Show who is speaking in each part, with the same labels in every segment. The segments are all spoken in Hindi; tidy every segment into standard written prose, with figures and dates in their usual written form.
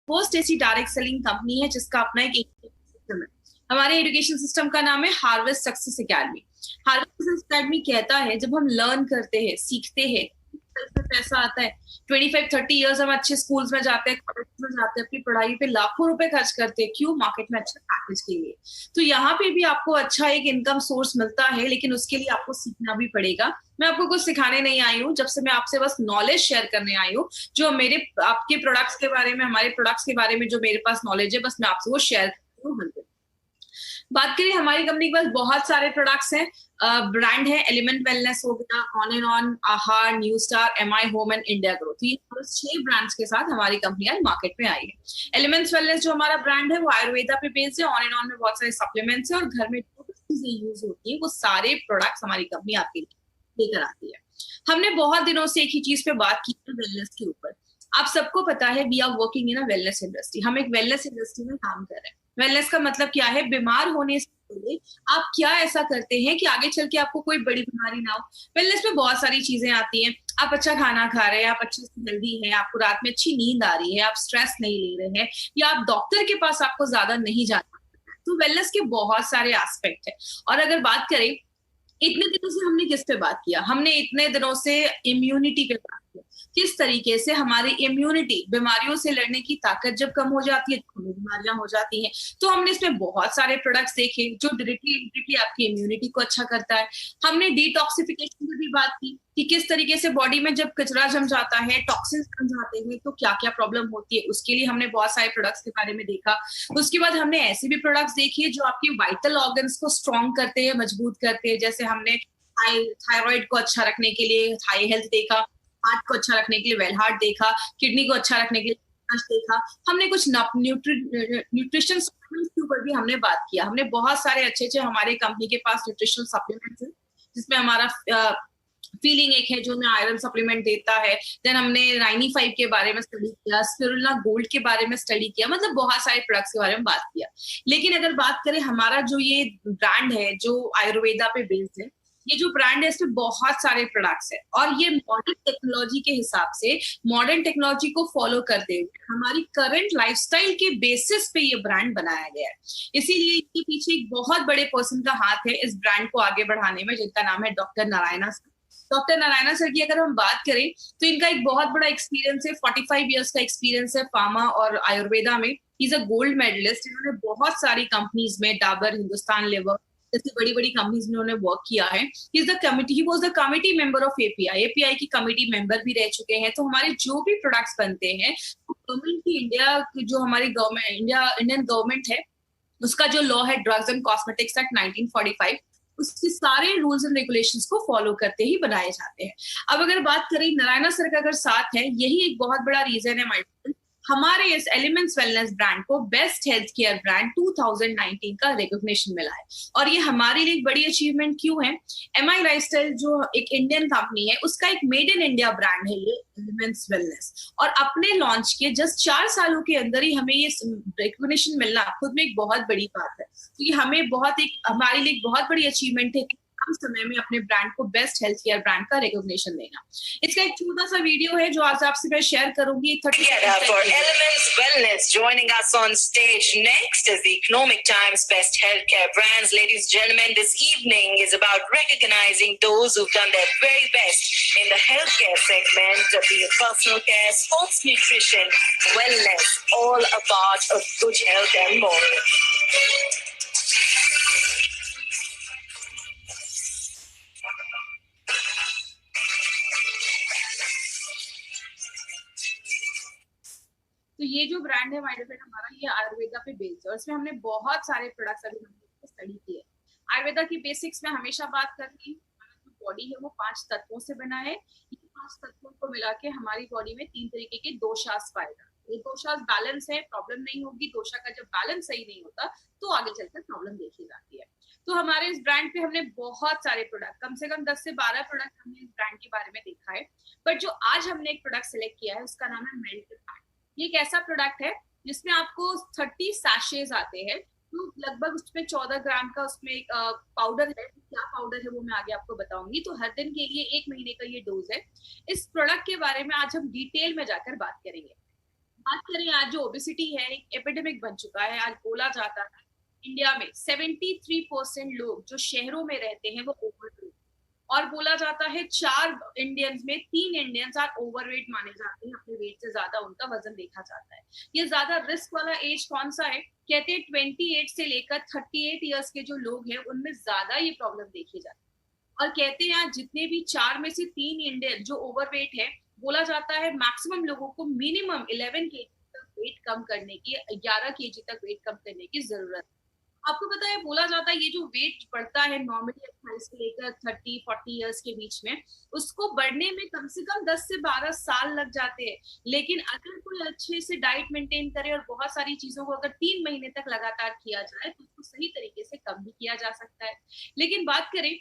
Speaker 1: फर्स्ट ऐसी डायरेक्ट सेलिंग कंपनी है जिसका अपना एक सिस्टम है। हमारे एजुकेशन सिस्टम का नाम है harvest success academy. Harvest success academy कहता है जब हम लर्न करते हैं, सीखते हैं, पैसा आता है। 25-30 इयर्स हम अच्छे स्कूल्स में जाते हैं, कॉलेज में जाते हैं, अपनी पढ़ाई पे लाखों रुपए खर्च करते हैं, क्यों? मार्केट में अच्छे पैकेज के लिए। तो यहाँ पे भी आपको अच्छा एक इनकम सोर्स मिलता है, लेकिन उसके लिए आपको सीखना भी पड़ेगा। मैं आपको कुछ सिखाने नहीं आई हूँ, जब से मैं आपसे बस नॉलेज शेयर करने आई हूँ। जो मेरे आपके प्रोडक्ट्स के बारे में, हमारे प्रोडक्ट्स के बारे में जो मेरे पास नॉलेज है, बस मैं आपसे वो शेयर करती हूँ। बात करें हमारी कंपनी के पास बहुत सारे प्रोडक्ट्स हैं। ब्रांड है एलिमेंट वेलनेस हो गया, ऑन एंड ऑन, आहार, new star, MI home and India grow. तो ये 6 ब्रांड्स के साथ हमारी कंपनी आज मार्केट में आई है। एलिमेंट्स वेलनेस जो हमारा ब्रांड है वो आयुर्वेदा पे बेस्ड है। ऑन एंड ऑन में बहुत सारे सप्लीमेंट्स है और घर में जो भी चीजें यूज होती है वो सारे प्रोडक्ट्स हमारी कंपनी आपके लिए लेकर आती है। हमने बहुत दिनों से एक ही चीज पे बात की है, वेलनेस के ऊपर। आप सबको पता है we are working in a wellness industry. हम एक वेलनेस इंडस्ट्री में काम कर रहे हैं। वेलनेस का मतलब क्या है? बीमार होने से पहले आप क्या ऐसा करते हैं कि आगे चल के आपको कोई बड़ी बीमारी ना हो। वेलनेस में बहुत सारी चीजें आती हैं। आप अच्छा खाना खा रहे हैं, आप अच्छे से हेल्दी हैं, आपको रात में अच्छी नींद आ रही है, आप स्ट्रेस नहीं ले रहे हैं, या आप डॉक्टर के पास आपको ज्यादा नहीं जाना। तो वेलनेस के बहुत सारे एस्पेक्ट है। और अगर बात करें, इतने दिनों से हमने किस पे बात किया? हमने इतने दिनों से इम्यूनिटी पे बात किया। किस तरीके से हमारी इम्यूनिटी, बीमारियों से लड़ने की ताकत जब कम हो जाती है तो हमें बीमारियां हो जाती हैं। तो हमने इसमें बहुत सारे प्रोडक्ट्स देखे जो डायरेक्टली इनडायरेक्टली आपकी इम्यूनिटी को अच्छा करता है। हमने डिटॉक्सिफिकेशन की भी बात की कि किस तरीके से बॉडी में जब कचरा जम जाता है, टॉक्सिन्स जम जाते हैं, तो क्या क्या प्रॉब्लम होती है। उसके लिए हमने बहुत सारे प्रोडक्ट्स के बारे में देखा। उसके बाद हमने ऐसे भी प्रोडक्ट्स देखिए जो आपके वाइटल ऑर्गन्स को स्ट्रॉन्ग करते हैं, मजबूत करते हैं। जैसे हमने थायराइड को अच्छा रखने के लिए थाई हेल्थ देखा, हार्ट को अच्छा रखने के लिए वेल हार्ट देखा, किडनी को अच्छा रखने के लिए देखा। हमने कुछ न्यूट्रिशन सप्लीमेंट्स के ऊपर भी हमने बात किया। हमने बहुत सारे अच्छे अच्छे हमारे कंपनी के पास न्यूट्रिशन सप्लीमेंट्स हैं, जिसमें हमारा फीलिंग एक है जो हमें आयरन सप्लीमेंट देता है। देन हमने 95 के बारे में स्टडी किया, स्पिरुलिना गोल्ड के बारे में स्टडी किया, मतलब बहुत सारे प्रोडक्ट्स के बारे में बात किया। लेकिन अगर बात करें हमारा जो ये ब्रांड है जो आयुर्वेदा पे बेस्ड है, ये जो ब्रांड है इसमें बहुत सारे प्रोडक्ट्स है और ये मॉडर्न टेक्नोलॉजी के हिसाब से, मॉडर्न टेक्नोलॉजी को फॉलो करते हुए हमारी करंट लाइफस्टाइल के बेसिस पे ये ब्रांड बनाया गया है। इसीलिए इसके पीछे एक बहुत बड़े पर्सन का हाथ है इस ब्रांड को आगे बढ़ाने में, जिनका नाम है doctor Narayana sir. Doctor Narayana sir की अगर हम बात करें तो इनका एक बहुत बड़ा एक्सपीरियंस है, 45 इयर्स का एक्सपीरियंस है फार्मा और आयुर्वेदा में। He is a gold medalist. इन्होंने बहुत सारी कंपनीज में, डाबर, हिंदुस्तान लेवर जैसी बड़ी बड़ी कंपनीज में उन्होंने वर्क किया है। He was the committee member of API. API की कमिटी मेंबर भी रह चुके हैं। तो हमारे जो भी प्रोडक्ट्स बनते हैं, गवर्नमेंट की, इंडिया की जो हमारी गवर्नमेंट, इंडियन गवर्नमेंट है, उसका जो लॉ है ड्रग्स एंड कॉस्मेटिक्स एक्ट 1945, उसके सारे रूल्स एंड रेगुलेशंस को फॉलो करते ही बनाए जाते हैं। अब अगर बात करें नारायणा सर का अगर साथ है, यही एक बहुत बड़ा रीजन है हमारे इस एलिमेंट्स वेलनेस ब्रांड को बेस्ट हेल्थ केयर ब्रांड 2019 का रिकॉग्निशन मिला है। और ये हमारे लिए एक बड़ी अचीवमेंट क्यों है? एमआई लाइफस्टाइल जो एक इंडियन कंपनी है, उसका एक मेड इन इंडिया ब्रांड है ये एलिमेंट्स वेलनेस, और अपने लॉन्च के जस्ट 4 सालों के अंदर ही हमें ये रिकॉग्निशन मिलना खुद में एक बहुत बड़ी बात है। तो ये हमें हमारे लिए एक बहुत बड़ी अचीवमेंट है कम समय में अपने ब्रांड को बेस्ट हेल्थ केयर ब्रांड का रिकॉग्निशन देना। इसका एक छोटा सा वीडियो है जो आज आपसे मैं शेयर करूंगी।
Speaker 2: For Elements Wellness, joining us on stage next is the Economic Times Best Healthcare Brands. Ladies and gentlemen, this evening is about recognizing those who've done their very best in the healthcare segment, be it personal care, sports nutrition, wellness, all about a good health and more.
Speaker 1: तो ये जो ब्रांड है माइडोफेट हमारा, ये आयुर्वेदा पे बेस्ड है और इसमें हमने बहुत सारे प्रोडक्ट्स अभी हमने स्टडी किए। आयुर्वेदा की बेसिक्स में हमेशा बात करती हूँ। जो बॉडी है वो 5 तत्वों से बना है। ये 5 तत्वों को मिला के हमारी बॉडी में 3 तरीके के दोषास पाएगा। ये दोषास बैलेंस है, प्रॉब्लम नहीं होगी। दोषा का जब बैलेंस सही नहीं होता तो आगे चलकर प्रॉब्लम देखी जाती है। तो हमारे इस ब्रांड पे हमने बहुत सारे प्रोडक्ट, कम से कम 10 से 12 प्रोडक्ट हमने इस ब्रांड के बारे में देखा है। बट जो आज हमने एक प्रोडक्ट सिलेक्ट किया है उसका नाम है मेडिकल पैक। ये एक ऐसा प्रोडक्ट है जिसमें आपको 30 सैशेज आते हैं। तो लगभग उसमें 14 ग्राम का उसमें एक पाउडर है। क्या पाउडर है वो मैं आगे आपको बताऊंगी। तो हर दिन के लिए 1 महीने का ये डोज है। इस प्रोडक्ट के बारे में आज हम डिटेल में जाकर बात करेंगे। बात करें, आज जो ओबेसिटी है एक एपिडेमिक बन चुका है। आज बोला जाता है इंडिया में 73% लोग जो शहरों में रहते हैं वो ओवरवेट, और बोला जाता है 4 इंडियंस में 3 इंडियंस आर ओवरवेट माने जाते हैं, अपने वेट से ज्यादा उनका वजन देखा जाता है। ये ज्यादा रिस्क वाला एज कौन सा है? कहते हैं 28 से लेकर 38 ईयर्स के जो लोग हैं उनमें ज्यादा ये प्रॉब्लम देखी जाती है। और कहते हैं आज जितने भी 4 में से 3 इंडियन जो ओवरवेट है, बोला जाता है मैक्सिमम लोगों को मिनिमम 11 केजी तक वेट कम करने की, 11 केजी तक वेट कम करने की जरूरत है। आपको पता है, बोला जाता है ये जो वेट बढ़ता है नॉर्मली 28 से लेकर 30-40 इयर्स के बीच में, उसको बढ़ने में कम से कम 10 से 12 साल लग जाते हैं। लेकिन अगर कोई अच्छे से डाइट मेंटेन करे और बहुत सारी चीजों को अगर 3 महीने तक लगातार किया जाए तो उसको सही तरीके से कम भी किया जा सकता है। लेकिन बात करें,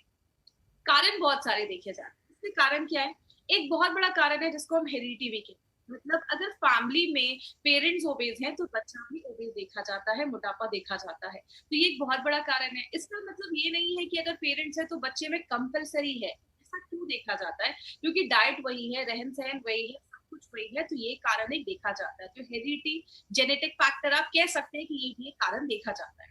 Speaker 1: कारण बहुत सारे देखे जाते हैं। इसके कारण क्या है? एक बहुत बड़ा कारण है जिसको हम हेरिडिटी भी कहते हैं। मतलब अगर फैमिली में पेरेंट्स ओबेज हैं तो बच्चा भी ओबेज देखा जाता है, मोटापा देखा जाता है। तो ये एक बहुत बड़ा कारण है। इसका मतलब ये नहीं है कि अगर पेरेंट्स है तो बच्चे में कंपलसरी है, ऐसा क्यों देखा जाता है? क्योंकि डाइट वही है, रहन सहन वही है, सब कुछ वही है, तो ये कारण एक देखा जाता है। तो हेरिडिटी, जेनेटिक फैक्टर आप कह सकते हैं कि ये भी एक कारण देखा जाता है।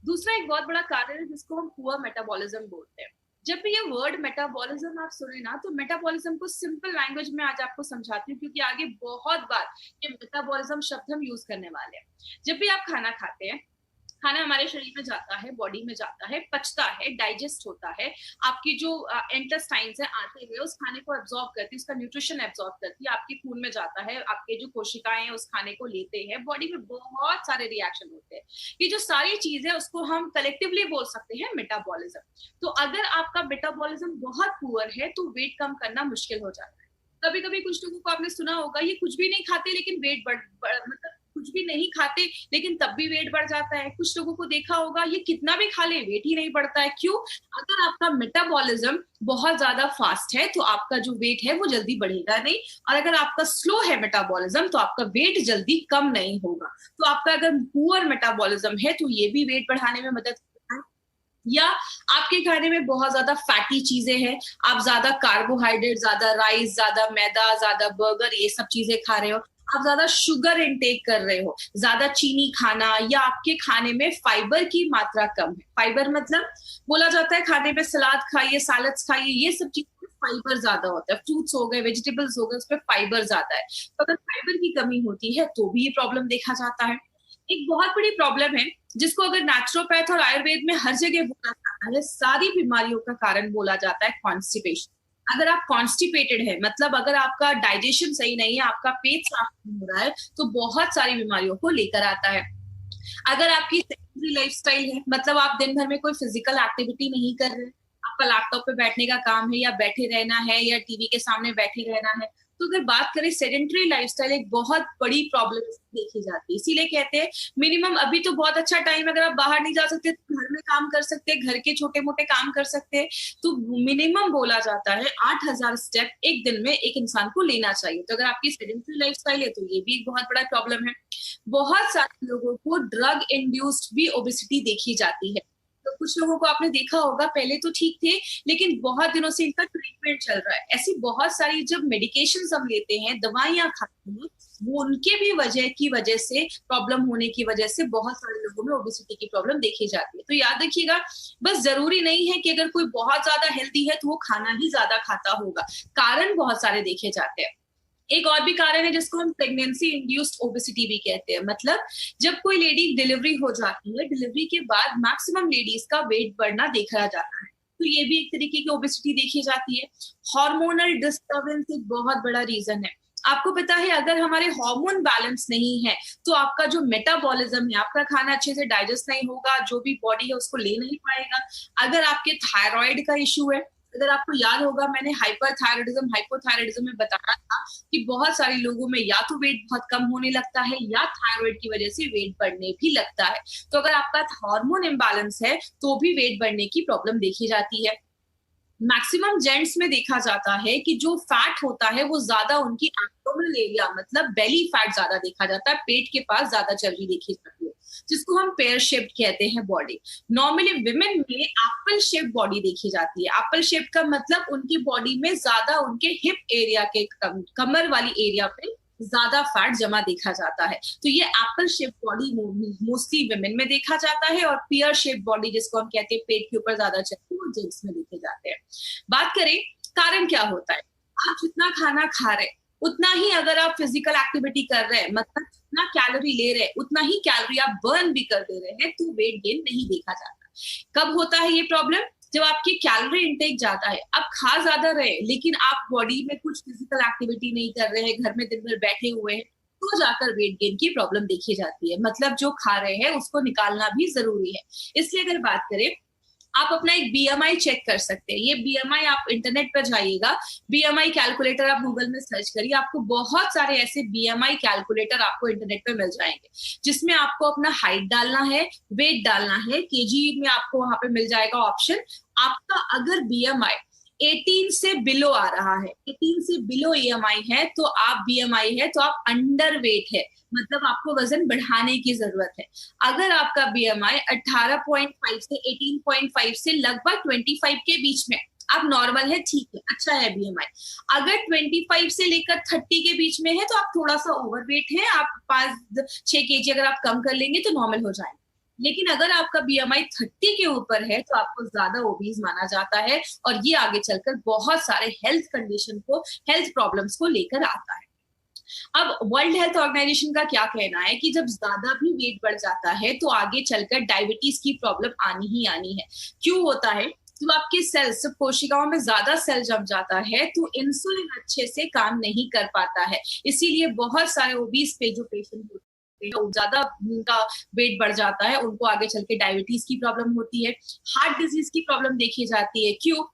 Speaker 1: दूसरा एक बहुत बड़ा कारण है जिसको हम पुअर मेटाबॉलिज्म बोलते हैं। जब भी ये वर्ड मेटाबॉलिज्म आप सुने ना, तो मेटाबॉलिज्म को सिंपल लैंग्वेज में आज आपको समझाती हूँ, क्योंकि आगे बहुत बार ये मेटाबॉलिज्म शब्द हम यूज करने वाले हैं। जब भी आप खाना खाते हैं, खाना हमारे शरीर में जाता है, बॉडी में जाता है, पचता है, डाइजेस्ट होता है, आपकी जो इंटेस्टाइन्स है आते हुए उस खाने को एब्जॉर्ब करती है, उसका न्यूट्रिशन एब्जॉर्ब करती है, आपके खून में जाता है, आपके जो कोशिकाएं हैं उस खाने को लेते हैं, बॉडी में बहुत सारे रिएक्शन होते हैं। ये जो सारी चीज है उसको हम कलेक्टिवली बोल सकते हैं मेटाबॉलिज्म। तो अगर आपका मेटाबॉलिज्म बहुत पुअर है तो वेट कम करना मुश्किल हो जाता है। कभी कभी कुछ लोगों को आपने सुना होगा, ये कुछ भी नहीं खाते लेकिन वेट मतलब कुछ भी नहीं खाते लेकिन तब भी वेट बढ़ जाता है। कुछ लोगों को देखा होगा, ये कितना भी खा ले वेट ही नहीं बढ़ता है। क्यों? अगर आपका मेटाबॉलिज्म बहुत ज्यादा फास्ट है तो आपका जो वेट है वो जल्दी बढ़ेगा नहीं, और अगर आपका स्लो है मेटाबॉलिज्म तो आपका वेट जल्दी कम नहीं होगा। तो आपका अगर पुअर मेटाबॉलिज्म है तो ये भी वेट बढ़ाने में मदद करता है। या आपके खाने में बहुत ज्यादा फैटी चीजें हैं, आप ज्यादा कार्बोहाइड्रेट, ज्यादा राइस, ज्यादा मैदा, ज्यादा बर्गर, ये सब चीजें खा रहे हो, आप ज्यादा शुगर इनटेक कर रहे हो, ज्यादा चीनी खाना, या आपके खाने में फाइबर की मात्रा कम है। फाइबर मतलब बोला जाता है खाने में सलाद खाइए, सैलड्स खाइए, ये सब चीजों में फाइबर ज्यादा होता है। फ्रूट्स हो गए, वेजिटेबल्स हो गए, उसमें फाइबर ज्यादा है। तो अगर फाइबर की कमी होती है तो भी ये प्रॉब्लम देखा जाता है। एक बहुत बड़ी प्रॉब्लम है जिसको अगर नेचुरोपैथ और आयुर्वेद में हर जगह बोला जाता है, सारी बीमारियों का कारण बोला जाता है कॉन्स्टिपेशन। अगर आप कॉन्स्टिपेटेड है, मतलब अगर आपका डाइजेशन सही नहीं है, आपका पेट साफ नहीं हो रहा है, तो बहुत सारी बीमारियों को लेकर आता है। अगर आपकी सेडेंटरी लाइफस्टाइल है, मतलब आप दिन भर में कोई फिजिकल एक्टिविटी नहीं कर रहे, आपका लैपटॉप पे बैठने का काम है, या बैठे रहना है, या टीवी के सामने बैठे रहना है, तो अगर बात करें सेडेंटरी लाइफस्टाइल एक बहुत बड़ी प्रॉब्लम देखी जाती है। इसीलिए कहते हैं मिनिमम, अभी तो बहुत अच्छा टाइम, अगर आप बाहर नहीं जा सकते तो घर में काम कर सकते हैं, घर के छोटे मोटे काम कर सकते हैं। तो मिनिमम बोला जाता है 8000 स्टेप एक दिन में एक इंसान को लेना चाहिए। तो अगर आपकी सेडेंटरी लाइफस्टाइल है तो ये भी एक बहुत बड़ा प्रॉब्लम है। बहुत सारे लोगों को ड्रग इंड्यूस्ड भी ओबेसिटी देखी जाती है। तो कुछ लोगों को आपने देखा होगा, पहले तो ठीक थे लेकिन बहुत दिनों से इनका ट्रीटमेंट चल रहा है। ऐसी बहुत सारी जब मेडिकेशन हम लेते हैं, दवाइयां खाते हैं, वो उनके भी वजह से प्रॉब्लम होने की वजह से बहुत सारे लोगों में ओबेसिटी की प्रॉब्लम देखी जाती है। तो याद रखिएगा, बस जरूरी नहीं है कि अगर कोई बहुत ज्यादा हेल्दी है तो वो खाना ही ज्यादा खाता होगा, कारण बहुत सारे देखे जाते हैं। एक और भी कारण है जिसको हम प्रेगनेंसी इंड्यूस्ड ओबेसिटी भी कहते हैं। मतलब जब कोई लेडी डिलीवरी हो जाती है, डिलीवरी के बाद मैक्सिमम लेडीज का वेट बढ़ना देखा जाता है, तो ये भी एक तरीके की ओबेसिटी देखी जाती है। हार्मोनल डिस्टर्बेंस एक बहुत बड़ा रीजन है। आपको पता है अगर हमारे हार्मोन बैलेंस नहीं है तो आपका जो मेटाबॉलिज्म है, आपका खाना अच्छे से डाइजेस्ट नहीं होगा, जो भी बॉडी है उसको ले नहीं पाएगा। अगर आपके थायराइड का इश्यू है, अगर आपको याद होगा मैंने हाइपरथायराइडिज्म हाइपोथायराइडिज्म में बताया था कि बहुत सारे लोगों में या तो वेट बहुत कम होने लगता है या थायराइड की वजह से वेट बढ़ने भी लगता है। तो अगर आपका हार्मोन इम्बैलेंस है तो भी वेट बढ़ने की प्रॉब्लम देखी जाती है। मैक्सिमम जेंट्स में देखा जाता है कि जो फैट होता है वो ज्यादा उनकी एब्डोमिनल एरिया, मतलब बेली फैट ज्यादा देखा जाता है, पेट के पास ज्यादा चर्बी देखी जाती है, जिसको हम पेयर शेप्ड कहते हैं बॉडी। नॉर्मली विमेन में एप्पल शेप बॉडी देखी जाती है। एप्पल शेप का मतलब उनकी बॉडी में ज्यादा उनके हिप एरिया के कमर वाली एरिया पे ज्यादा फैट जमा देखा जाता है। तो ये Apple shape body mostly women में देखा जाता है, और पियर शेप बॉडी जिसको हम कहते हैं पेट के ऊपर ज्यादा चलती है, वो जेंट्स में देखे जाते हैं। बात करें कारण क्या होता है, आप जितना खाना खा रहे हैं उतना ही अगर आप फिजिकल एक्टिविटी कर रहे हैं, मतलब जितना कैलोरी ले रहे हैं उतना ही कैलोरी आप बर्न भी कर दे रहे हैं, तो वेट गेन नहीं देखा जाता। कब होता है ये प्रॉब्लम? जब आपकी कैलोरी इंटेक ज्यादा है, आप खा ज्यादा रहे लेकिन आप बॉडी में कुछ फिजिकल एक्टिविटी नहीं कर रहे हैं, घर में दिन भर बैठे हुए हैं, तो जाकर वेट गेन की प्रॉब्लम देखी जाती है। मतलब जो खा रहे हैं उसको निकालना भी जरूरी है। इसलिए अगर बात करें, आप अपना एक बीएमआई चेक कर सकते हैं। ये बीएमआई आप इंटरनेट पर जाइएगा, बीएमआई कैलकुलेटर आप गूगल में सर्च करिए, आपको बहुत सारे ऐसे बीएमआई कैलकुलेटर आपको इंटरनेट पे मिल जाएंगे, जिसमें आपको अपना हाइट डालना है, वेट डालना है, केजी में आपको वहां पे मिल जाएगा ऑप्शन। आपका अगर बीएमआई 18 से बिलो आ रहा है, 18 से बिलो ईएमआई है, तो आप बीएमआई है तो आप अंडर वेट है, मतलब आपको वजन बढ़ाने की जरूरत है। अगर आपका बीएमआई 18.5 से 18.5 से लगभग 25 के बीच में, आप नॉर्मल है, ठीक है, अच्छा है बीएमआई। अगर 25 से लेकर 30 के बीच में है तो आप थोड़ा सा ओवरवेट है, आप 5-6 केजी अगर आप कम कर लेंगे तो नॉर्मल हो जाएगा। लेकिन अगर आपका बीएमआई 30 के ऊपर है तो आपको ज्यादा ओबीज माना जाता है, और ये आगे चलकर बहुत सारे हेल्थ कंडीशन को, हेल्थ प्रॉब्लम्स को लेकर आता है। अब वर्ल्ड हेल्थ ऑर्गेनाइजेशन का क्या कहना है कि जब ज्यादा भी वेट बढ़ जाता है तो आगे चलकर डायबिटीज की प्रॉब्लम आनी ही आनी है। क्यों होता है? जब आपके सेल्स, जब कोशिकाओं में ज्यादा सेल जम जाता है तो इंसुलिन अच्छे से काम नहीं कर पाता है, इसीलिए बहुत सारे ओबीज पे जो पेशेंट होते हैं, ज्यादा उनका वेट बढ़ जाता है, उनको आगे चल के डायबिटीज की प्रॉब्लम होती है, हार्ट डिजीज की प्रॉब्लम देखी जाती है। क्यों?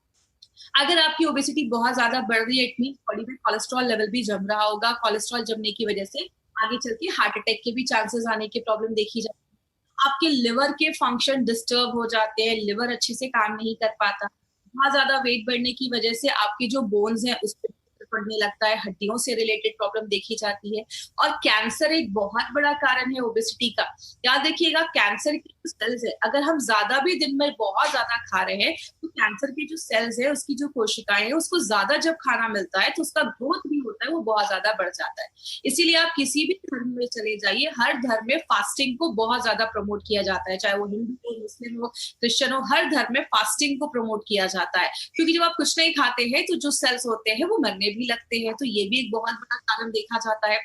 Speaker 1: अगर आपकी ओबेसिटी बहुत ज्यादा बढ़ रही है, इट मीन बॉडी में कोलेस्ट्रॉल लेवल भी जम रहा होगा, कोलेस्ट्रॉल जमने की वजह से आगे चल के हार्ट अटैक के भी चांसेस आने की प्रॉब्लम देखी जाती है। आपके लिवर के फंक्शन डिस्टर्ब हो जाते हैं, लिवर अच्छे से काम नहीं कर पाता। बहुत ज्यादा वेट बढ़ने की वजह से आपके जो बोन्स हैं उस पर पड़ने लगता है, हड्डियों से रिलेटेड प्रॉब्लम देखी जाती है। और कैंसर एक बहुत बड़ा कारण है ओबेसिटी का। याद रखिएगा, कैंसर के जो सेल्स है, अगर हम ज्यादा भी दिन में बहुत ज्यादा खा रहे हैं तो कैंसर के जो सेल्स है, उसकी जो कोशिकाएं हैं, उसको ज्यादा जब खाना मिलता है तो उसका ग्रोथ भी होता है, वो बहुत ज्यादा बढ़ जाता है। इसीलिए आप किसी भी धर्म में चले जाइए, हर धर्म में फास्टिंग को बहुत ज्यादा प्रमोट किया जाता है, चाहे वो हिंदू हो, मुस्लिम हो, क्रिश्चियन हो, हर धर्म में फास्टिंग को प्रमोट किया जाता है। क्योंकि जब आप कुछ नहीं खाते हैं तो जो सेल्स होते हैं वो मरने भी लगते हैं, तो ये भी एक बहुत बड़ा कारण देखा जाता है।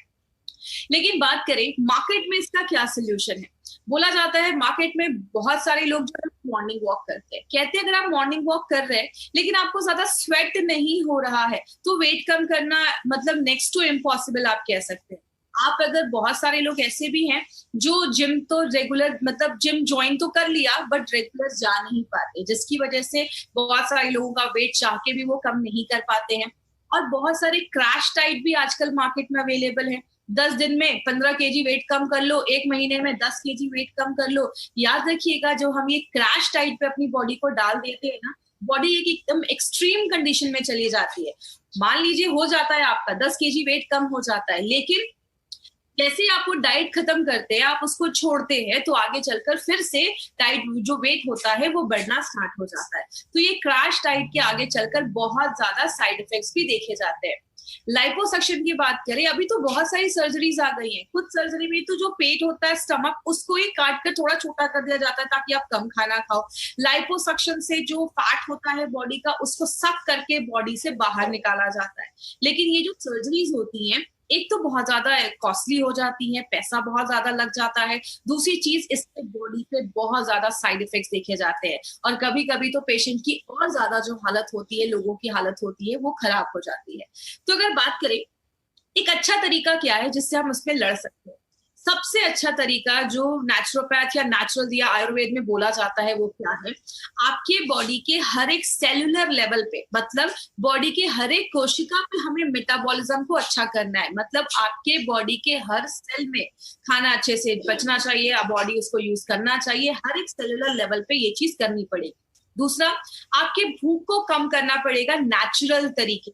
Speaker 1: लेकिन बात करें मार्केट में इसका क्या सोल्यूशन है? बोला जाता है मार्केट में बहुत सारे लोग जो मॉर्निंग वॉक करते हैं, कहते हैं अगर आप मॉर्निंग वॉक कर रहे हैं लेकिन आपको ज्यादा स्वेट नहीं हो रहा है तो वेट कम करना मतलब नेक्स्ट टू इम्पॉसिबल आप कह सकते हैं। आप अगर, बहुत सारे लोग ऐसे भी हैं जो जिम तो रेगुलर, मतलब जिम ज्वाइन तो कर लिया बट रेगुलर जा नहीं पाते, जिसकी वजह से बहुत सारे लोगों का वेट चाह के भी वो कम नहीं कर पाते हैं। और बहुत सारे क्रैश डाइट भी आजकल मार्केट में अवेलेबल है। 10 दिन में 15 केजी वेट कम कर लो, 1 महीने में 10 केजी वेट कम कर लो। याद रखिएगा, जो हम ये क्रैश डाइट पे अपनी बॉडी को डाल देते हैं ना, बॉडी एक एकदम एक्सट्रीम कंडीशन में चली जाती है। मान लीजिए हो जाता है आपका 10 केजी वेट कम हो जाता है, लेकिन जैसे आप वो डाइट खत्म करते हैं, आप उसको छोड़ते हैं, तो आगे चलकर फिर से डाइट जो वेट होता है वो बढ़ना स्टार्ट हो जाता है। तो ये क्रैश डाइट के आगे चलकर बहुत ज्यादा साइड इफेक्ट्स भी देखे जाते हैं। लाइपोसक्शन की बात करें, अभी तो बहुत सारी सर्जरीज आ गई हैं। कुछ सर्जरी में तो जो पेट होता है, स्टमक, उसको ही काट कर थोड़ा छोटा कर दिया जाता है ताकि आप कम खाना खाओ। लाइपोसक्शन से जो फैट होता है बॉडी का, उसको सक करके बॉडी से बाहर निकाला जाता है। लेकिन ये जो सर्जरीज होती हैं, एक तो बहुत ज्यादा कॉस्टली हो जाती है, पैसा बहुत ज्यादा लग जाता है। दूसरी चीज, इससे बॉडी पे बहुत ज्यादा साइड इफेक्ट्स देखे जाते हैं, और कभी कभी तो पेशेंट की और ज्यादा जो हालत होती है, लोगों की हालत होती है, वो खराब हो जाती है। तो अगर बात करें एक अच्छा तरीका क्या है जिससे हम उसमें लड़ सकते हैं, सबसे अच्छा तरीका जो नेचुरोपैथ या नेचुरल या आयुर्वेद में बोला जाता है वो क्या है? आपके बॉडी के हर एक सेल्यूलर लेवल पे, मतलब बॉडी के हर एक कोशिका पे हमें मेटाबॉलिज्म को अच्छा करना है। मतलब आपके बॉडी के हर सेल में खाना अच्छे से बचना चाहिए, बॉडी उसको यूज करना चाहिए, हर एक सेल्यूलर लेवल पे ये चीज करनी पड़ेगी। दूसरा, आपके भूख को कम करना पड़ेगा नेचुरल तरीके।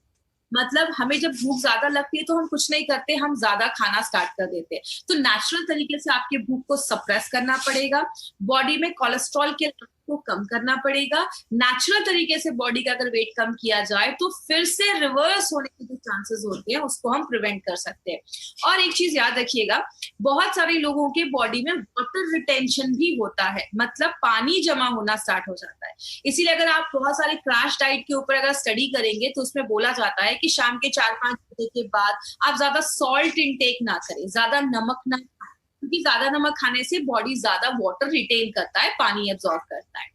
Speaker 1: मतलब हमें जब भूख ज्यादा लगती है तो हम कुछ नहीं करते, हम ज्यादा खाना स्टार्ट कर देते हैं। तो नेचुरल तरीके से आपके भूख को सप्रेस करना पड़ेगा। बॉडी में कोलेस्ट्रॉल के को कम करना पड़ेगा। नेचुरल तरीके से बॉडी का अगर वेट कम किया जाए तो फिर से रिवर्स होने के जो चांसेस होते हैं उसको हम प्रिवेंट कर सकते हैं। और एक चीज याद रखिएगा, बहुत सारे लोगों के बॉडी में वाटर रिटेंशन भी होता है, मतलब पानी जमा होना स्टार्ट हो जाता है। इसीलिए अगर आप बहुत सारे क्रैश डाइट के ऊपर अगर स्टडी करेंगे तो उसमें बोला जाता है कि शाम के 4-5 बजे के बाद आप ज्यादा सॉल्ट इंटेक ना करें, ज्यादा नमक ना खाएं, क्योंकि ज्यादा नमक खाने से बॉडी ज्यादा वाटर रिटेन करता है, पानी एब्जॉर्ब करता है।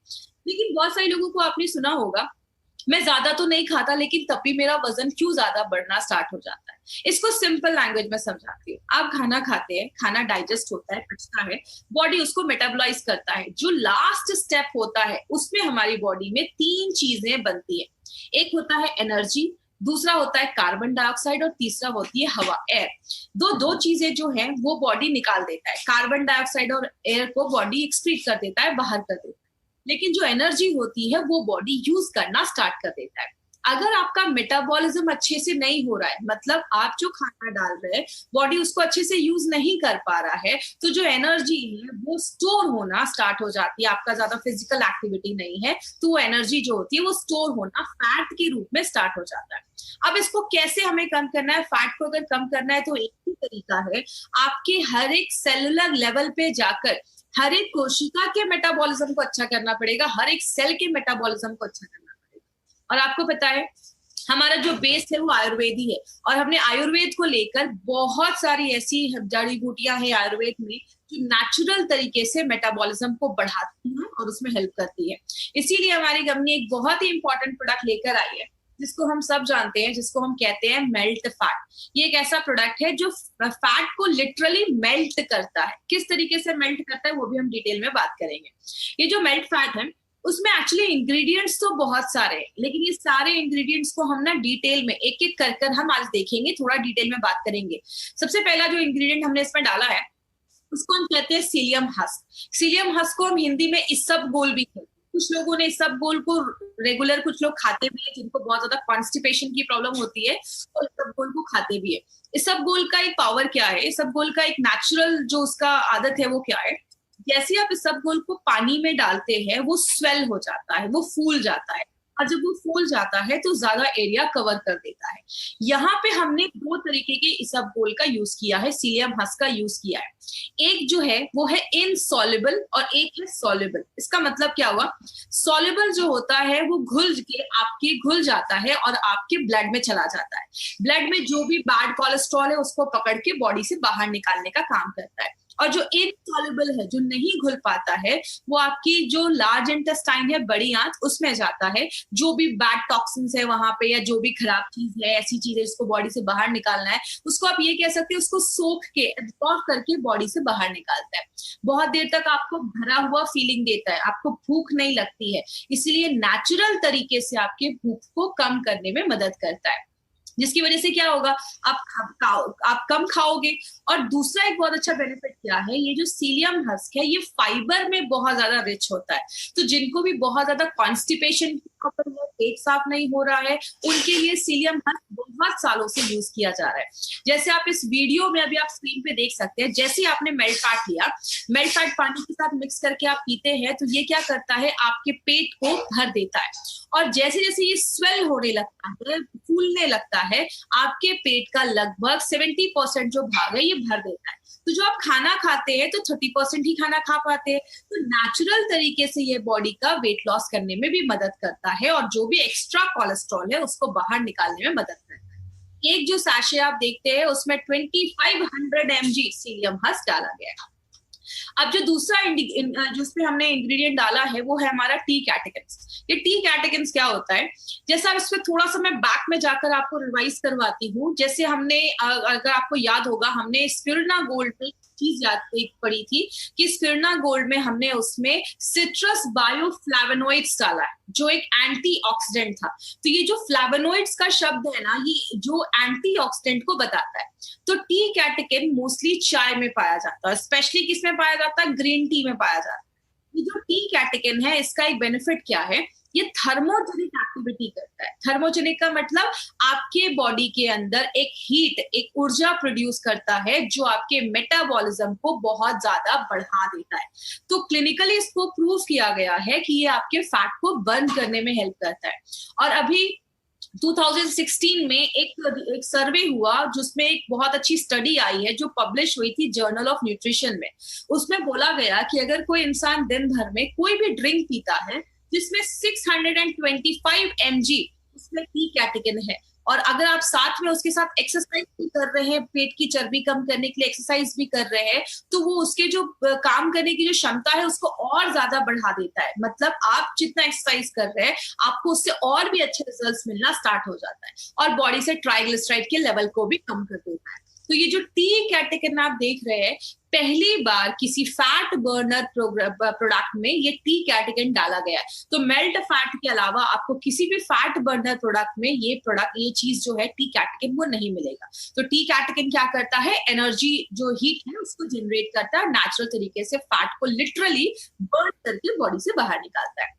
Speaker 1: लेकिन बहुत सारे लोगों को आपने सुना होगा, मैं ज्यादा तो नहीं खाता लेकिन तब भी मेरा वजन क्यों ज्यादा बढ़ना स्टार्ट हो जाता है। इसको सिंपल लैंग्वेज में समझाती हूँ। आप खाना खाते हैं, खाना डाइजेस्ट होता है, पचता है, बॉडी उसको मेटाबोलाइज करता है। जो लास्ट स्टेप होता है उसमें हमारी बॉडी में 3 चीजें बनती है। एक होता है एनर्जी, दूसरा होता है कार्बन डाइऑक्साइड और तीसरा होती है हवा, एयर। दो चीजें जो है वो बॉडी निकाल देता है। कार्बन डाइऑक्साइड और एयर को बॉडी एक्सक्रीट कर देता है, बाहर कर देता है। लेकिन जो एनर्जी होती है वो बॉडी यूज करना स्टार्ट कर देता है। अगर आपका मेटाबॉलिज्म अच्छे से नहीं हो रहा है, मतलब आप जो खाना डाल रहे हैं बॉडी उसको अच्छे से यूज नहीं कर पा रहा है, तो जो एनर्जी है वो स्टोर होना स्टार्ट हो जाती है। आपका ज्यादा फिजिकल एक्टिविटी नहीं है तो वो एनर्जी जो होती है वो स्टोर होना फैट के रूप में स्टार्ट हो जाता है। अब इसको कैसे हमें कम करना है? फैट को अगर कम करना है तो एक ही तरीका है, आपके हर एक सेलुलर लेवल पे जाकर हर एक कोशिका के मेटाबॉलिज्म को अच्छा करना पड़ेगा, हर एक सेल के मेटाबॉलिज्म को अच्छा करना पड़ेगा। और आपको पता है हमारा जो बेस है वो आयुर्वेद ही है, और हमने आयुर्वेद को लेकर बहुत सारी ऐसी जड़ी बूटियां हैं आयुर्वेद में जो नेचुरल तरीके से मेटाबॉलिज्म को बढ़ाती हैं और उसमें हेल्प करती है। इसीलिए हमारी कंपनी एक बहुत ही इंपॉर्टेंट प्रोडक्ट लेकर आई है जिसको हम सब जानते हैं, जिसको हम कहते हैं मेल्ट फैट। ये एक ऐसा प्रोडक्ट है जो फैट को लिटरली मेल्ट करता है। किस तरीके से मेल्ट करता है वो भी हम डिटेल में बात करेंगे। ये जो मेल्ट फैट है उसमें एक्चुअली इंग्रेडिएंट्स तो बहुत सारे हैं, लेकिन ये सारे इंग्रेडिएंट्स को हम ना डिटेल में एक एक कर हम आज देखेंगे, थोड़ा डिटेल में बात करेंगे। सबसे पहला जो इंग्रेडिएंट हमने इसमें डाला है उसको हम कहते हैं सीलियम हस्क। सीलियम हस्क को हम हिंदी में इसबगोल भी कहते हैं। कुछ लोगों ने इसबगोल को रेगुलर, कुछ लोग खाते भी है जिनको बहुत ज्यादा कॉन्स्टिपेशन की प्रॉब्लम होती है और इसबगोल को खाते भी है। इसबगोल का एक पावर क्या है, इसबगोल का एक नेचुरल जो उसका आदत है वो क्या है, जैसे आप इसबगोल को पानी में डालते हैं वो स्वेल हो जाता है, वो फूल जाता है, और जब वो फूल जाता है तो ज्यादा एरिया कवर कर देता है। यहाँ पे हमने 2 तरीके के इसबगोल का यूज किया है, सीलियम हस्क का यूज किया है। एक जो है वो है इनसॉल्युबल और एक है सॉल्युबल। इसका मतलब क्या हुआ, सॉल्युबल जो होता है वो घुल जाता है और आपके ब्लड में चला जाता है। ब्लड में जो भी बैड कोलेस्ट्रॉल है उसको पकड़ के बॉडी से बाहर निकालने का काम करता है। और जो इनसॉल्युबल है, जो नहीं घुल पाता है, वो आपकी जो लार्ज इंटेस्टाइन है, बड़ी आंत, उसमें जाता है। जो भी बैड टॉक्सिन्स है वहां पे या जो भी खराब चीज है, ऐसी चीज है जिसको बॉडी से बाहर निकालना है, उसको आप ये कह सकते हैं उसको सोख के एब्जॉर्ब करके बॉडी से बाहर निकालता है। बहुत देर तक आपको भरा हुआ फीलिंग देता है, आपको भूख नहीं लगती है, इसलिए नेचुरल तरीके से आपके भूख को कम करने में मदद करता है, जिसकी वजह से क्या होगा, आप कम खाओगे। और दूसरा एक बहुत अच्छा बेनिफिट क्या है, ये जो सीलियम हस्क है ये फाइबर में बहुत ज्यादा रिच होता है। तो जिनको भी बहुत ज्यादा कॉन्स्टिपेशन की प्रॉब्लम है, पेट साफ नहीं हो रहा है, उनके लिए सीलियम हस्क बहुत सालों से यूज किया जा रहा है। जैसे आप इस वीडियो में अभी आप स्क्रीन पे देख सकते हैं, जैसे ही आपने मेल्ट फैट लिया, मेल्ट फैट पानी के साथ मिक्स करके आप पीते हैं तो ये क्या करता है, आपके पेट को भर देता है। और जैसे जैसे ये स्वेल होने लगता है, फूलने लगता है, आपके पेट का लगभग 70% जो भाग है ये भर देता है। तो जो आप खाना खाते हैं तो 30% ही खाना खा पाते हैं। तो नेचुरल तरीके से ये बॉडी का वेट लॉस करने में भी मदद करता है और जो भी एक्स्ट्रा कोलेस्ट्रॉल है उसको बाहर निकालने में मदद करता है। एक जो सैशे आप देखते हैं उसमें 2500 mg सीलियम हस्क डाला गया है। अब जो दूसरा जिसपे हमने इंग्रेडिएंट डाला है वो है हमारा टी कैटेकिन्स। ये टी कैटेकिन्स क्या होता है, जैसा इसमें थोड़ा सा मैं बैक में जाकर आपको रिवाइज करवाती हूँ। जैसे हमने, अगर आपको याद होगा, हमने स्पिरुलिना गोल्ड पे चीज याद पड़ी थी कि स्पिरुलिना गोल्ड में हमने उसमें सिट्रस बायोफ्लैवोनॉइड्स डाला है जो एक एंटीऑक्सीडेंट था। तो ये जो फ्लैवोनॉइड्स का शब्द है ना, ये जो एंटीऑक्सीडेंट को बताता है। तो टी कैटेकिन मोस्टली चाय में पाया जाता है, स्पेशली किसमें पाया जाता है, ग्रीन टी में पाया जाता है। ये जो टी कैटेकिन है इसका एक बेनिफिट क्या है, ये थर्मोजेनिक एक्टिविटी करता है। थर्मोजेनिक का मतलब आपके बॉडी के अंदर एक हीट, एक ऊर्जा प्रोड्यूस करता है जो आपके मेटाबॉलिज्म को बहुत ज्यादा बढ़ा देता है। तो क्लिनिकली इसको प्रूव किया गया है कि ये आपके फैट को बर्न करने में हेल्प करता है। और अभी 2016 में एक सर्वे हुआ जिसमें एक बहुत अच्छी स्टडी आई है जो पब्लिश हुई थी जर्नल ऑफ न्यूट्रिशन में। उसमें बोला गया कि अगर कोई इंसान दिन भर में कोई भी ड्रिंक पीता है जिसमें 625 mg उसमें टी कैटेकिन है, और अगर आप साथ में उसके साथ एक्सरसाइज भी कर रहे हैं, पेट की चर्बी कम करने के लिए एक्सरसाइज भी कर रहे हैं, तो वो उसके जो काम करने की जो क्षमता है उसको और ज्यादा बढ़ा देता है। मतलब आप जितना एक्सरसाइज कर रहे हैं आपको उससे और भी अच्छे रिजल्ट्स मिलना स्टार्ट हो जाता है, और बॉडी से ट्राइग्लिसराइड के लेवल को भी कम कर देता है। तो ये जो टी कैटेकिन आप देख रहे हैं, पहली बार किसी फैट बर्नर प्रोडक्ट में ये टी कैटेकिन डाला गया है। तो मेल्ट फैट के अलावा आपको किसी भी फैट बर्नर प्रोडक्ट में ये चीज जो है टी कैटेकिन वो नहीं मिलेगा। तो टी कैटेकिन क्या करता है, एनर्जी जो हीट है उसको जनरेट करता है, नेचुरल तरीके से फैट को लिटरली बर्न करके बॉडी से बाहर निकालता है।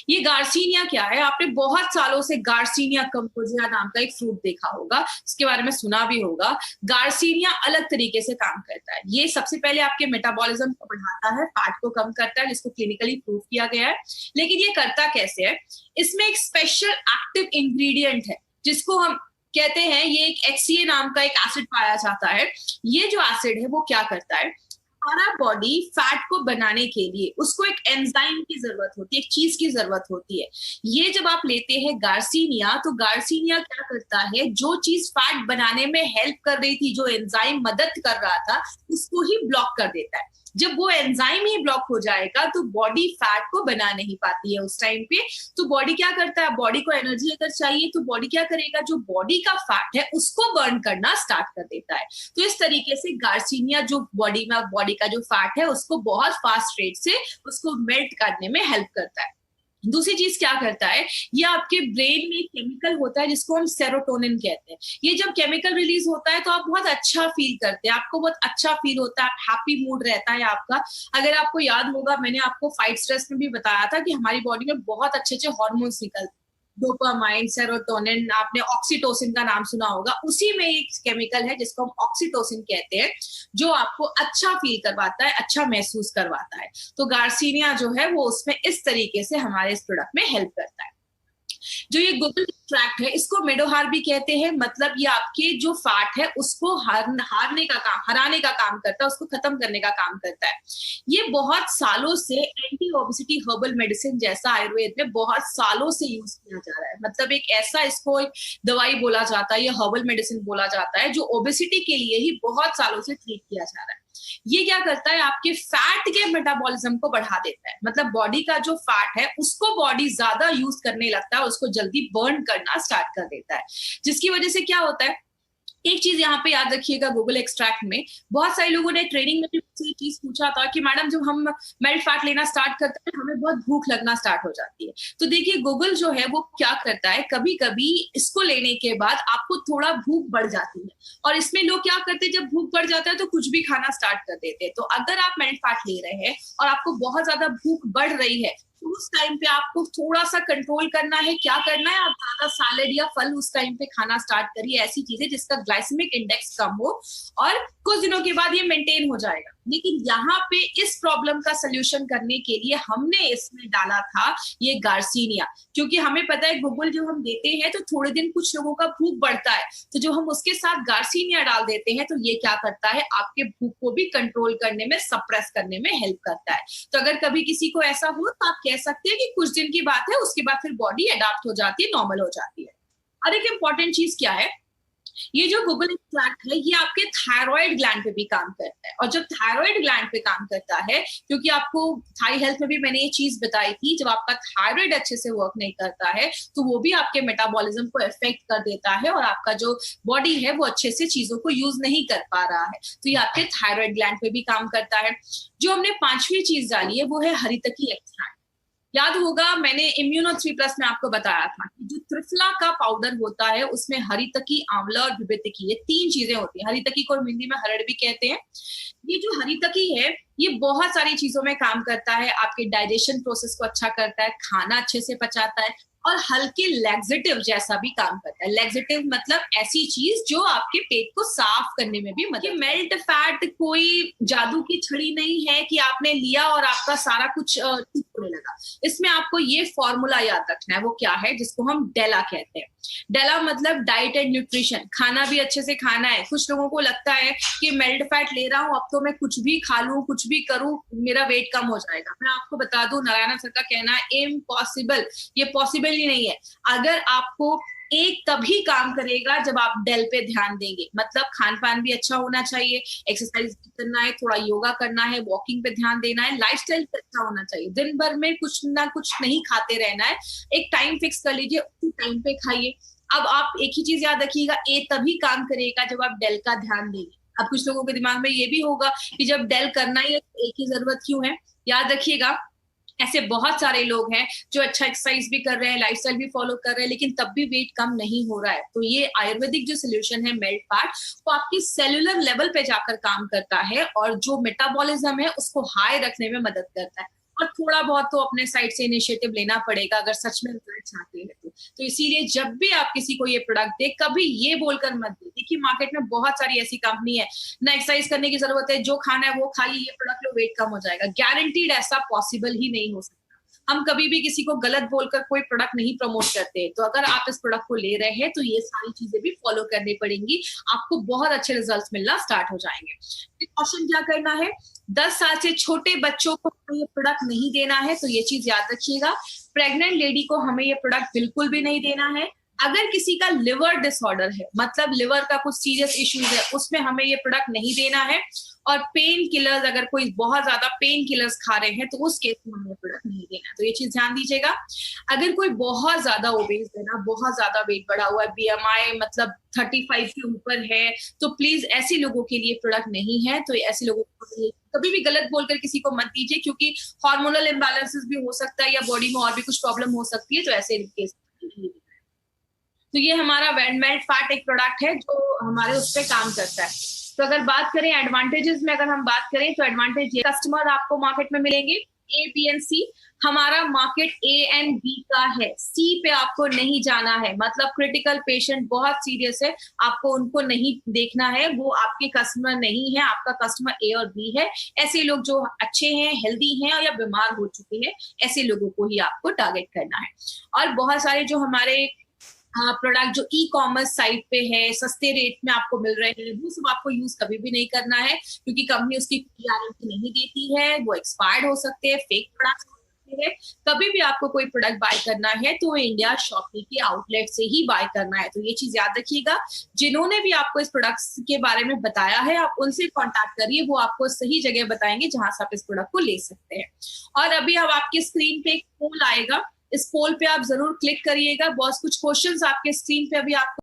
Speaker 1: ये गार्सिनिया क्या है, आपने बहुत सालों से गार्सिनिया कंपोजिया नाम का एक फ्रूट देखा होगा, इसके बारे में सुना भी होगा। गार्सिनिया अलग तरीके से काम करता है। ये सबसे पहले आपके मेटाबॉलिज्म को बढ़ाता है, फैट को कम करता है, जिसको क्लिनिकली प्रूव किया गया है। लेकिन ये करता कैसे है, इसमें एक स्पेशल एक्टिव इंग्रेडिएंट है जिसको हम कहते हैं, ये एक HCA नाम का एक एसिड पाया जाता है। ये जो एसिड है वो क्या करता है, हमारा बॉडी फैट को बनाने के लिए उसको एक एंजाइम की जरूरत होती है, एक चीज की जरूरत होती है। ये जब आप लेते हैं गार्सिनिया, तो गार्सिनिया क्या करता है, जो चीज फैट बनाने में हेल्प कर रही थी, जो एंजाइम मदद कर रहा था, उसको ही ब्लॉक कर देता है। जब वो एंजाइम ही ब्लॉक हो जाएगा तो बॉडी फैट को बना नहीं पाती है उस टाइम पे। तो बॉडी क्या करता है, बॉडी को एनर्जी अगर चाहिए तो बॉडी क्या करेगा, जो बॉडी का फैट है उसको बर्न करना स्टार्ट कर देता है। तो इस तरीके से गार्सिनिया जो बॉडी का जो फैट है उसको बहुत फास्ट रेट से उसको मेल्ट करने में हेल्प करता है। दूसरी चीज क्या करता है, ये आपके ब्रेन में केमिकल होता है जिसको हम सेरोटोनिन कहते हैं। ये जब केमिकल रिलीज होता है तो आप बहुत अच्छा फील करते हैं, आपको बहुत अच्छा फील होता है, हैप्पी मूड रहता है आपका। अगर आपको याद होगा, मैंने आपको फाइट स्ट्रेस में भी बताया था कि हमारी बॉडी में बहुत अच्छे अच्छे हॉर्मोन्स निकलते, डोपामाइन, सेरोटोनिन, आपने ऑक्सीटोसिन का नाम सुना होगा। उसी में एक केमिकल है जिसको हम ऑक्सीटोसिन कहते हैं, जो आपको अच्छा फील करवाता है, अच्छा महसूस करवाता है। तो गार्सिनिया जो है वो उसमें इस तरीके से हमारे इस प्रोडक्ट में हेल्प करता है। जो ये गुगल एक्सट्रैक्ट है इसको मेडोहार भी कहते हैं, मतलब ये आपके जो फैट है उसको हराने का काम करता है, उसको खत्म करने का काम करता है। ये बहुत सालों से एंटी ओबेसिटी हर्बल मेडिसिन जैसा आयुर्वेद में बहुत सालों से यूज किया जा रहा है। मतलब एक ऐसा, इसको एक दवाई बोला जाता है, ये हर्बल मेडिसिन बोला जाता है, जो ओबेसिटी के लिए ही बहुत सालों से ट्रीट किया जा रहा है। ये क्या करता है, आपके फैट के मेटाबॉलिज्म को बढ़ा देता है। मतलब बॉडी का जो फैट है उसको बॉडी ज्यादा यूज करने लगता है, उसको जल्दी बर्न करना स्टार्ट कर देता है। जिसकी वजह से क्या होता है, एक चीज यहाँ पे याद रखिएगा, गूगल एक्सट्रैक्ट में बहुत सारे लोगों ने ट्रेनिंग में भी ये चीज पूछा था कि मैडम जब हम मेल्ट फैट लेना स्टार्ट करते हैं हमें बहुत भूख लगना स्टार्ट हो जाती है। तो देखिए गूगल जो है वो क्या करता है, कभी कभी इसको लेने के बाद आपको थोड़ा भूख बढ़ जाती है, और इसमें लोग क्या करते हैं, जब भूख बढ़ जाता है तो कुछ भी खाना स्टार्ट कर देते हैं। तो अगर आप मेल्ट फैट ले रहे हैं और आपको बहुत ज्यादा भूख बढ़ रही है तो उस टाइम पे आपको थोड़ा सा कंट्रोल करना है। क्या करना है, आप ज्यादा सैलेड या फल उस टाइम पे खाना स्टार्ट करिए, ऐसी चीजें जिसका ग्लाइसेमिक इंडेक्स कम हो, और कुछ दिनों के बाद ये मेंटेन हो जाएगा। लेकिन यहाँ पे इस प्रॉब्लम का सोल्यूशन करने के लिए हमने इसमें डाला था ये गार्सिनिया, क्योंकि हमें पता है गूगल जो हम देते हैं तो थोड़े दिन कुछ लोगों का भूख बढ़ता है, तो जो हम उसके साथ गार्सिनिया डाल देते हैं तो ये क्या करता है, आपके भूख को भी कंट्रोल करने में, सप्रेस करने में हेल्प करता है। तो अगर कभी किसी को ऐसा हो तो आप कह सकते हैं कि कुछ दिन की बात है, उसके बाद फिर बॉडी अडॉप्ट हो जाती है, नॉर्मल हो जाती है। और एक इंपॉर्टेंट चीज क्या है, ये जो गूगल एक्सट्रैक्ट है ये आपके थायराइड ग्लैंड पे भी काम करता है। और जब थायराइड ग्लैंड पे काम करता है, क्योंकि आपको थाई हेल्थ में भी मैंने ये चीज बताई थी, जब आपका थायराइड अच्छे से वर्क नहीं करता है तो वो भी आपके मेटाबॉलिज्म को इफेक्ट कर देता है, और आपका जो बॉडी है वो अच्छे से चीजों को यूज नहीं कर पा रहा है। तो ये आपके थायराइड ग्लैंड पे भी काम करता है। जो हमने पांचवी चीज डाली है वो है हरितकी एक्सट्रैक्ट। याद होगा मैंने इम्यूनो 3+ में आपको बताया था कि जो त्रिफला का पाउडर होता है उसमें हरितकी, आंवला और विभितकी, ये 3 चीजें होती है। हरितकी को हिंदी में हरड़ भी कहते हैं। ये जो हरितकी है ये बहुत सारी चीजों में काम करता है, आपके डाइजेशन प्रोसेस को अच्छा करता है, खाना अच्छे से पचाता है और हल्के लैक्सेटिव जैसा भी काम करता है। लैक्सेटिव मतलब ऐसी चीज जो आपके पेट को साफ करने में भी मदद। मेल्ट फैट कोई जादू की छड़ी नहीं है कि आपने लिया और आपका सारा कुछ ठीक होने लगा। इसमें आपको ये फॉर्मूला याद रखना है, वो क्या है, जिसको हम डेला कहते हैं। डेला मतलब डाइट एंड न्यूट्रिशन, खाना भी अच्छे से खाना है। कुछ लोगों को लगता है कि मेल्ट फैट ले रहा हूं, अब तो मैं कुछ भी खा लूं, कुछ भी करूं, मेरा वेट कम हो जाएगा। मैं आपको बता दूं, नारायण सर का कहना है इम्पॉसिबल, ये पॉसिबल ही नहीं है। अगर आपको एक तभी काम करेगा जब आप डेल पे ध्यान देंगे, मतलब खान पान भी अच्छा होना चाहिए, एक्सरसाइज करना है, थोड़ा योगा करना है, वॉकिंग पे ध्यान देना है, लाइफस्टाइल अच्छा होना चाहिए। दिन भर में कुछ ना कुछ नहीं खाते रहना है, एक टाइम फिक्स कर लीजिए, उसी टाइम पे खाइए। अब आप एक ही चीज याद रखिएगा, ए तभी काम करेगा जब आप डेल का ध्यान देंगे। अब कुछ लोगों के दिमाग में ये भी होगा कि जब डेल करना ही है तो ए की जरूरत क्यों है। याद रखिएगा ऐसे बहुत सारे लोग हैं जो अच्छा एक्सरसाइज भी कर रहे हैं, लाइफस्टाइल भी फॉलो कर रहे हैं, लेकिन तब भी वेट कम नहीं हो रहा है। तो ये आयुर्वेदिक जो सोल्यूशन है मेल्ट फैट, वो आपकी सेलुलर लेवल पे जाकर काम करता है और जो मेटाबॉलिज्म है उसको हाई रखने में मदद करता है। और थोड़ा बहुत तो अपने साइड से इनिशिएटिव लेना पड़ेगा अगर सच में रिजल्ट चाहते हैं तो इसीलिए जब भी आप किसी को ये प्रोडक्ट दे, कभी ये बोलकर मत दे। देखिए मार्केट में बहुत सारी ऐसी कंपनी है, ना एक्सरसाइज करने की जरूरत है, जो खाना है वो खाइए, ये प्रोडक्ट लो, वेट कम हो जाएगा। गारंटीड ऐसा पॉसिबल ही नहीं हो सकता। हम कभी भी किसी को गलत बोलकर कोई प्रोडक्ट नहीं प्रमोट करते। तो अगर आप इस प्रोडक्ट को ले रहे हैं तो ये सारी चीजें भी फॉलो करनी पड़ेंगी, आपको बहुत अच्छे रिजल्ट्स मिलना स्टार्ट हो जाएंगे। प्रिकॉशन क्या करना है, 10 साल से छोटे बच्चों को ये प्रोडक्ट नहीं देना है, तो ये चीज याद रखिएगा। प्रेग्नेंट लेडी को हमें ये प्रोडक्ट बिल्कुल भी नहीं देना है। अगर किसी का लिवर डिसऑर्डर है, मतलब लिवर का कुछ सीरियस इश्यूज है, उसमें हमें ये प्रोडक्ट नहीं देना है। और पेन किलर्स, अगर कोई बहुत ज्यादा पेन किलर्स खा रहे हैं तो उस केस में हमें प्रोडक्ट नहीं देना है। तो ये चीज ध्यान दीजिएगा। अगर कोई बहुत ज्यादा ओबेस है ना, बहुत ज्यादा वेट बढ़ा हुआ है, बीएमआई मतलब 35 के ऊपर है, तो प्लीज ऐसे लोगों के लिए प्रोडक्ट नहीं है। तो ऐसे लोगों को कभी भी गलत बोलकर किसी को मत दीजिए, क्योंकि हार्मोनल इम्बैलेंसेस भी हो सकता है या बॉडी में और भी कुछ प्रॉब्लम हो सकती है। तो ऐसे केस तो ये हमारा मेल्ट फैट एक प्रोडक्ट है जो हमारे उस पर काम करता है। तो अगर बात करें एडवांटेजेस में, अगर हम बात करें तो एडवांटेज ये, कस्टमर आपको मार्केट में मिलेंगे ए, बी एंड सी। हमारा मार्केट ए एंड बी का है, सी पे आपको नहीं जाना है। मतलब क्रिटिकल पेशेंट बहुत सीरियस है, आपको उनको नहीं देखना है, वो आपके कस्टमर नहीं है। आपका कस्टमर ए और बी है। ऐसे लोग जो अच्छे हैं, हेल्दी हैं या बीमार हो चुके हैं, ऐसे लोगों को ही आपको टारगेट करना है। और बहुत सारे जो हमारे प्रोडक्ट जो ई कॉमर्स साइट पे है, सस्ते रेट में आपको मिल रहे हैं, वो सब आपको यूज कभी भी नहीं करना है, क्योंकि कंपनी उसकी गारंटी नहीं देती है, वो एक्सपायर्ड हो सकते हैं, फेक प्रोडक्ट हो सकते हैं। कभी भी आपको कोई प्रोडक्ट बाय करना है तो इंडिया शॉपी के आउटलेट से ही बाय करना है। तो ये चीज याद रखिएगा। जिन्होंने भी आपको इस प्रोडक्ट के बारे में बताया है, आप उनसे कॉन्टैक्ट करिए, वो आपको सही जगह बताएंगे जहां से आप इस प्रोडक्ट को ले सकते हैं। और अभी अब आपके स्क्रीन पे एक पोल आएगा, इस पोल पे आप जरूर क्लिक करिएगा। बहुत कुछ क्वेश्चंस आपके स्क्रीन पे अभी आपको